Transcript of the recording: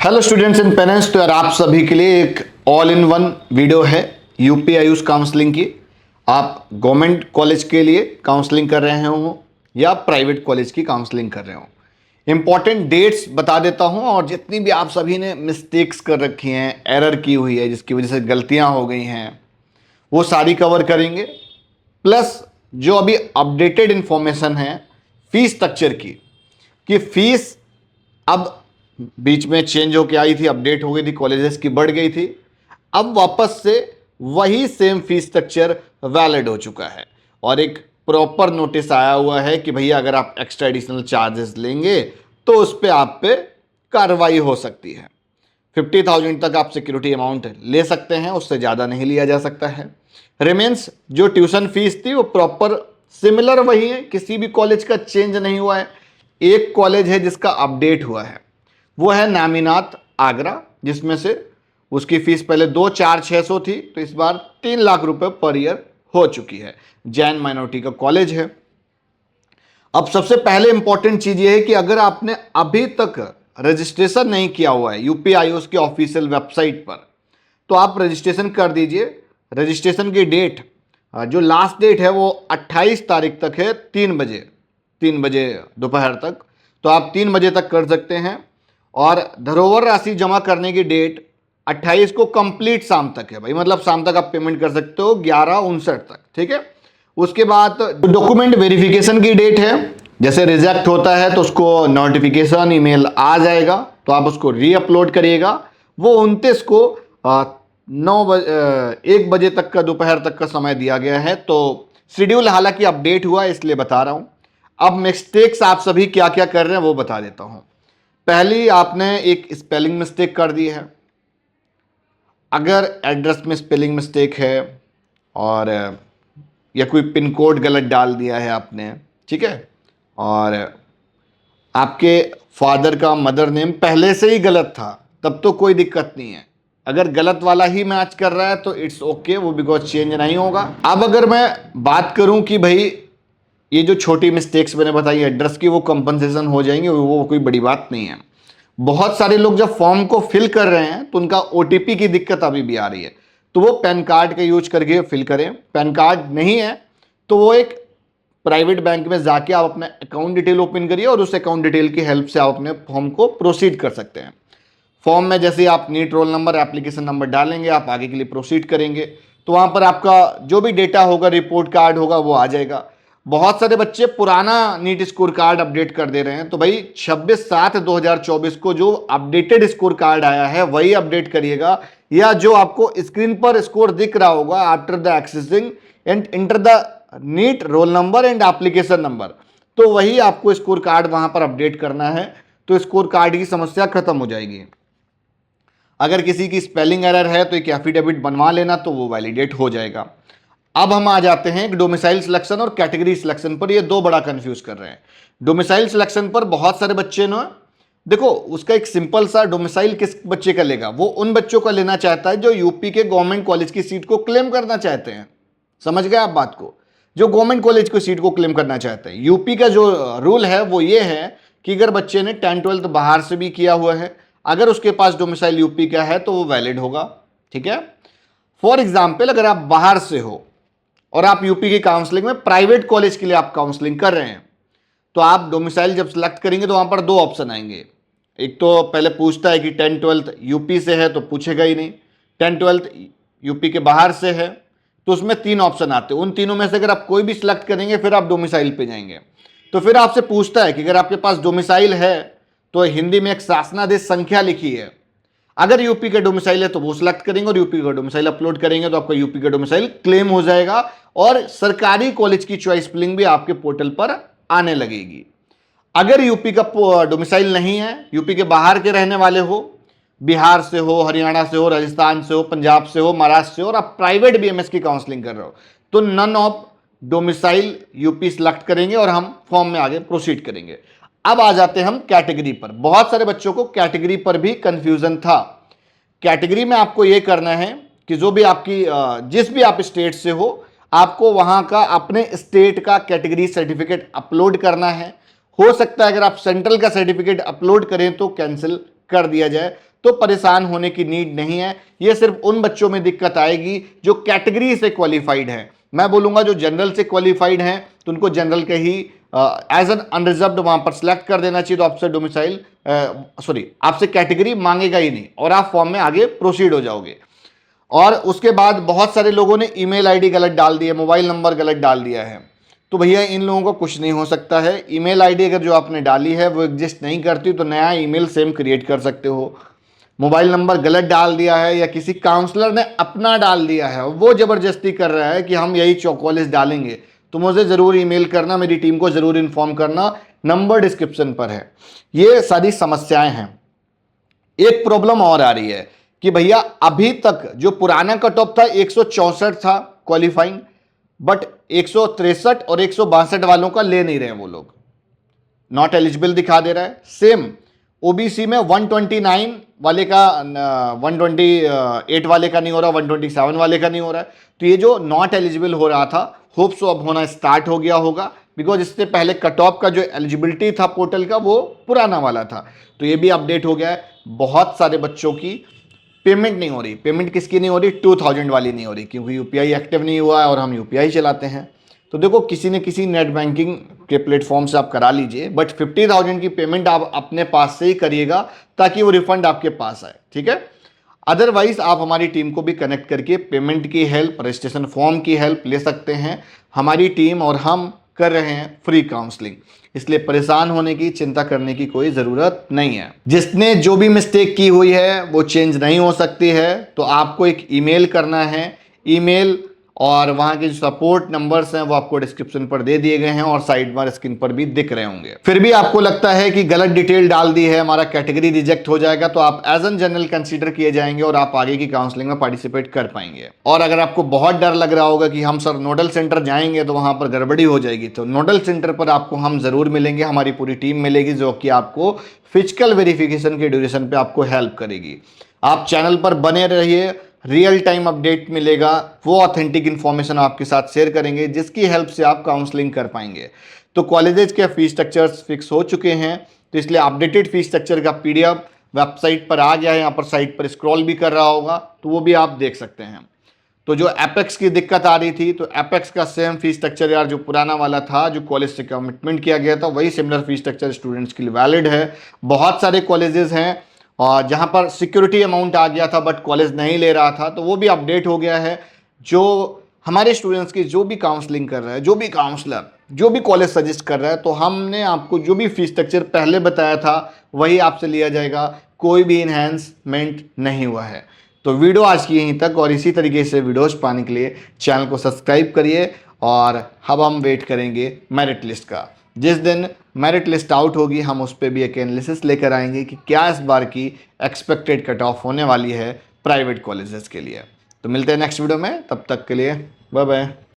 Hello students and parents. तो यार आप सभी के लिए एक ऑल इन वन वीडियो है यूपी आयुष काउंसलिंग की। आप गवर्नमेंट कॉलेज के लिए काउंसलिंग कर रहे हो या प्राइवेट कॉलेज की काउंसलिंग कर रहे हो, इंपॉर्टेंट डेट्स बता देता हूं और जितनी भी आप सभी ने मिस्टेक्स कर रखी हैं, एरर की हुई है, जिसकी वजह से गलतियां हो गई हैं, वो सारी कवर करेंगे। प्लस जो अभी अपडेटेड इंफॉर्मेशन है फीस स्ट्रक्चर की, कि फीस अब बीच में चेंज होके आई थी, अपडेट हो गई थी, कॉलेजेस की बढ़ गई थी, अब वापस से वही सेम फीस स्ट्रक्चर वैलिड हो चुका है और एक प्रॉपर नोटिस आया हुआ है कि भैया अगर आप एक्स्ट्रा एडिशनल चार्जेस लेंगे तो उस पर आप पे कार्रवाई हो सकती है। 50,000 तक आप सिक्योरिटी अमाउंट ले सकते हैं, उससे ज़्यादा नहीं लिया जा सकता है। रिमेंस जो ट्यूशन फीस थी वो प्रॉपर सिमिलर वही है, किसी भी कॉलेज का चेंज नहीं हुआ है। एक कॉलेज है जिसका अपडेट हुआ है, वो है नामीनाथ आगरा, जिसमें से उसकी फीस पहले 2,4,600 थी, तो इस बार 3 लाख रुपए पर ईयर हो चुकी है। जैन माइनॉरिटी का कॉलेज है। अब सबसे पहले इंपॉर्टेंट चीज ये है कि अगर आपने अभी तक रजिस्ट्रेशन नहीं किया हुआ है यूपी आयुष की ऑफिशियल वेबसाइट पर, तो आप रजिस्ट्रेशन कर दीजिए। रजिस्ट्रेशन की डेट, जो लास्ट डेट है वो 28 तारीख तक है, 3 बजे दोपहर तक। तो आप 3 बजे तक कर सकते हैं। और धरोहर राशि जमा करने की डेट 28 को कंप्लीट शाम तक है भाई, मतलब शाम तक आप पेमेंट कर सकते हो 11:59 तक, ठीक है। उसके बाद डॉक्यूमेंट वेरिफिकेशन की डेट है, जैसे रिजेक्ट होता है तो उसको नोटिफिकेशन ईमेल आ जाएगा, तो आप उसको री अपलोड करिएगा। वो 29 को 1 बजे तक का, दोपहर तक का समय दिया गया है। तो शेड्यूल हालांकि अपडेट हुआ है, इसलिए बता रहा हूं। अब मिस्टेक्स आप सभी क्या क्या कर रहे हैं वो बता देता हूं। पहली, आपने एक स्पेलिंग मिस्टेक कर दी है। अगर एड्रेस में स्पेलिंग मिस्टेक है और या कोई पिन कोड गलत डाल दिया है आपने, ठीक है, और आपके फादर का मदर नेम पहले से ही गलत था, तब तो कोई दिक्कत नहीं है। अगर गलत वाला ही मैच कर रहा है तो इट्स ओके, वो बिकॉज चेंज नहीं होगा। अब अगर मैं बात करूं कि भाई ये जो छोटी मिस्टेक्स मैंने बताई एड्रेस की, वो कंपनसेशन हो जाएंगे, वो कोई बड़ी बात नहीं है। बहुत सारे लोग जब फॉर्म को फिल कर रहे हैं तो उनका ओटीपी की दिक्कत अभी भी आ रही है, तो वो पैन कार्ड का यूज करके फिल करें। पैन कार्ड नहीं है तो वो एक प्राइवेट बैंक में जाके आप अपना अकाउंट डिटेल ओपन करिए और उस अकाउंट डिटेल की हेल्प से आप अपने फॉर्म को प्रोसीड कर सकते हैं। फॉर्म में जैसे आप NEET roll number, application number डालेंगे, आप आगे के लिए प्रोसीड करेंगे, तो वहां पर आपका जो भी डेटा होगा, रिपोर्ट कार्ड होगा, वो आ जाएगा। बहुत सारे बच्चे पुराना नीट स्कोर कार्ड अपडेट कर दे रहे हैं, तो भाई 26/7/2024 को जो अपडेटेड स्कोर कार्ड आया है वही अपडेट करिएगा, या जो आपको स्क्रीन पर स्कोर दिख रहा होगा after the accessing and enter the NEET roll number and application number, तो वही आपको स्कोर कार्ड वहां पर अपडेट करना है। तो स्कोर कार्ड की समस्या खत्म हो जाएगी। अगर किसी की स्पेलिंग एरर है तो एक एफिडेविट बनवा लेना, तो वो वैलिडेट हो जाएगा। अब हम आ जाते हैं डोमिसाइल सिलेक्शन और कैटेगरी सिलेक्शन पर। ये दो बड़ा कंफ्यूज कर रहे हैं। डोमिसाइल सिलेक्शन पर बहुत सारे बच्चे ने, देखो उसका एक सिंपल सा, डोमिसाइल किस बच्चे का लेगा, वो उन बच्चों का लेना चाहता है जो यूपी के गवर्नमेंट कॉलेज की सीट को क्लेम करना चाहते हैं। समझ गए आप बात को? जो गवर्नमेंट कॉलेज की सीट को क्लेम करना चाहते हैं। यूपी का जो रूल है वो ये है कि अगर बच्चे ने 10th-12th बाहर से भी किया हुआ है, अगर उसके पास डोमिसाइल यूपी का है तो वो वैलिड होगा, ठीक है। फॉर एग्जाम्पल, अगर आप बाहर से हो और आप यूपी की काउंसलिंग में प्राइवेट कॉलेज के लिए आप काउंसलिंग कर रहे हैं, तो आप डोमिसाइल जब सिलेक्ट करेंगे तो वहां पर दो ऑप्शन आएंगे। एक तो पहले पूछता है कि 10th-12th यूपी से है, तो पूछेगा ही नहीं। 10th-12th यूपी के बाहर से है, तो उसमें 3 ऑप्शन आते हैं। उन तीनों में से अगर आप कोई भी सिलेक्ट करेंगे फिर आप डोमिसाइल पे जाएंगे। तो फिर आपसे पूछता है कि अगर आपके पास डोमिसाइल है तो हिंदी में एक शासनादेश संख्या लिखी है, अगर यूपी का डोमिसाइल है तो वो सिलेक्ट करेंगे और यूपी का डोमिसाइल अपलोड करेंगे, तो आपका यूपी का डोमिसाइल क्लेम हो जाएगा और सरकारी कॉलेज की चॉइस फिलिंग भी आपके पोर्टल पर आने लगेगी। अगर यूपी का डोमिसाइल नहीं है, यूपी के बाहर के रहने वाले हो, बिहार से हो, हरियाणा से हो, राजस्थान से हो, पंजाब से हो, महाराष्ट्र से हो, और आप प्राइवेट बीएमएस की काउंसलिंग कर रहे हो, तो none of domicile UP select करेंगे और हम फॉर्म में आगे प्रोसीड करेंगे। अब आ जाते हैं हम कैटेगरी पर। बहुत सारे बच्चों को कैटेगरी पर भी कंफ्यूजन था। कैटेगरी में आपको यह करना है कि जो भी आपकी जिस भी आप स्टेट से हो, आपको वहां का अपने स्टेट का कैटेगरी सर्टिफिकेट अपलोड करना है। हो सकता है अगर आप सेंट्रल का सर्टिफिकेट अपलोड करें तो कैंसिल कर दिया जाए, तो परेशान होने की नीड नहीं है। ये सिर्फ उन बच्चों में दिक्कत आएगी जो कैटेगरी से क्वालिफाइड है। मैं बोलूंगा जो जनरल से क्वालिफाइड हैं तो उनको जनरल के ही एज एन अनरिजर्व्ड वहां पर सिलेक्ट कर देना चाहिए, तो आपसे डोमिसाइल सॉरी आपसे कैटेगरी मांगेगा ही नहीं और आप फॉर्म में आगे प्रोसीड हो जाओगे। और उसके बाद बहुत सारे लोगों ने ईमेल आईडी गलत डाल दिया, मोबाइल नंबर गलत डाल दिया है, तो भैया इन लोगों को कुछ नहीं हो सकता है। ईमेल आईडी अगर जो आपने डाली है वो एग्जिस्ट नहीं करती तो नया ईमेल सेम क्रिएट कर सकते हो। मोबाइल नंबर गलत डाल दिया है या किसी काउंसलर ने अपना डाल दिया है, वो जबरदस्ती कर रहा है कि हम यही कॉलेज डालेंगे, तो मुझे ज़रूर ईमेल करना, मेरी टीम को ज़रूर इन्फॉर्म करना, नंबर डिस्क्रिप्शन पर है। ये सारी समस्याएं हैं। एक प्रॉब्लम और आ रही है कि भैया अभी तक जो पुराना कट ऑफ था 164 था क्वालिफाइंग, बट 163 और 162 वालों का ले नहीं रहे वो लोग, नॉट एलिजिबल दिखा दे रहा है। सेम ओबीसी में 129 वाले का 128 वाले का नहीं हो रहा, 127 वाले का नहीं हो रहा है। तो ये जो नॉट एलिजिबल हो रहा था होप सो अब होना स्टार्ट हो गया होगा, बिकॉज इससे पहले कट ऑफ का जो एलिजिबिलिटी था पोर्टल का वो पुराना वाला था, तो ये भी अपडेट हो गया है। बहुत सारे बच्चों की पेमेंट नहीं हो रही। पेमेंट किसकी नहीं हो रही? 2000 वाली नहीं हो रही, क्योंकि यूपीआई एक्टिव नहीं हुआ है और हम यूपीआई चलाते हैं। तो देखो किसी न किसी नेट बैंकिंग के प्लेटफॉर्म से आप करा लीजिए, बट 50,000 की पेमेंट आप अपने पास से ही करिएगा ताकि वो रिफंड आपके पास आए, ठीक है। अदरवाइज आप हमारी टीम को भी कनेक्ट करके पेमेंट की हेल्प, रजिस्ट्रेशन फॉर्म की हेल्प ले सकते हैं। हमारी टीम और हम कर रहे हैं फ्री काउंसलिंग, इसलिए परेशान होने की, चिंता करने की कोई ज़रूरत नहीं है। जिसने जो भी मिस्टेक की हुई है वो चेंज नहीं हो सकती है, तो आपको एक ईमेल करना है। ईमेल और वहाँ के जो सपोर्ट नंबर्स हैं वो आपको डिस्क्रिप्शन पर दे दिए गए हैं और साइड बार स्क्रीन पर भी दिख रहे होंगे। फिर भी आपको लगता है कि गलत डिटेल डाल दी है, हमारा कैटेगरी रिजेक्ट हो जाएगा, तो आप एज एन जनरल कंसीडर किए जाएंगे और आप आगे की काउंसलिंग में पार्टिसिपेट कर पाएंगे। और अगर आपको बहुत डर लग रहा होगा कि हम सर नोडल सेंटर जाएंगे तो वहां पर गड़बड़ी हो जाएगी, तो नोडल सेंटर पर आपको हम जरूर मिलेंगे, हमारी पूरी टीम मिलेगी जो कि आपको फिजिकल वेरिफिकेशन के ड्यूरेशन पे आपको हेल्प करेगी। आप चैनल पर बने रहिए, रियल टाइम अपडेट मिलेगा, वो ऑथेंटिक इन्फॉर्मेशन आपके साथ शेयर करेंगे जिसकी हेल्प से आप काउंसलिंग कर पाएंगे। तो कॉलेजेस के फीस स्ट्रक्चर्स फिक्स हो चुके हैं, तो इसलिए अपडेटेड फीस स्ट्रक्चर का पीडीएफ वेबसाइट पर आ गया है। यहाँ पर साइट पर स्क्रॉल भी कर रहा होगा तो वो भी आप देख सकते हैं। तो जो एपेक्स की दिक्कत आ रही थी, तो एपेक्स का सेम फीस स्ट्रक्चर यार जो पुराना वाला था, जो कॉलेज से कमिटमेंट किया गया था, वही सिमिलर फीस स्ट्रक्चर स्टूडेंट्स के लिए वैलिड है। बहुत सारे कॉलेजेस हैं और जहां पर सिक्योरिटी अमाउंट आ गया था बट कॉलेज नहीं ले रहा था, तो वो भी अपडेट हो गया है। जो हमारे स्टूडेंट्स की जो भी काउंसलिंग कर रहा है, जो भी काउंसलर, जो भी कॉलेज सजेस्ट कर रहा है, तो हमने आपको जो भी फीस स्ट्रक्चर पहले बताया था वही आपसे लिया जाएगा, कोई भी इन्हेंसमेंट नहीं हुआ है। तो वीडियो आज की यहीं तक, और इसी तरीके से वीडियोज पाने के लिए चैनल को सब्सक्राइब करिए। और अब हम वेट करेंगे मेरिट लिस्ट का। जिस दिन मेरिट लिस्ट आउट होगी हम उस पर भी एक एनालिसिस लेकर आएंगे कि क्या इस बार की एक्सपेक्टेड कट ऑफ होने वाली है प्राइवेट कॉलेजेस के लिए। तो मिलते हैं नेक्स्ट वीडियो में, तब तक के लिए बाय बाय।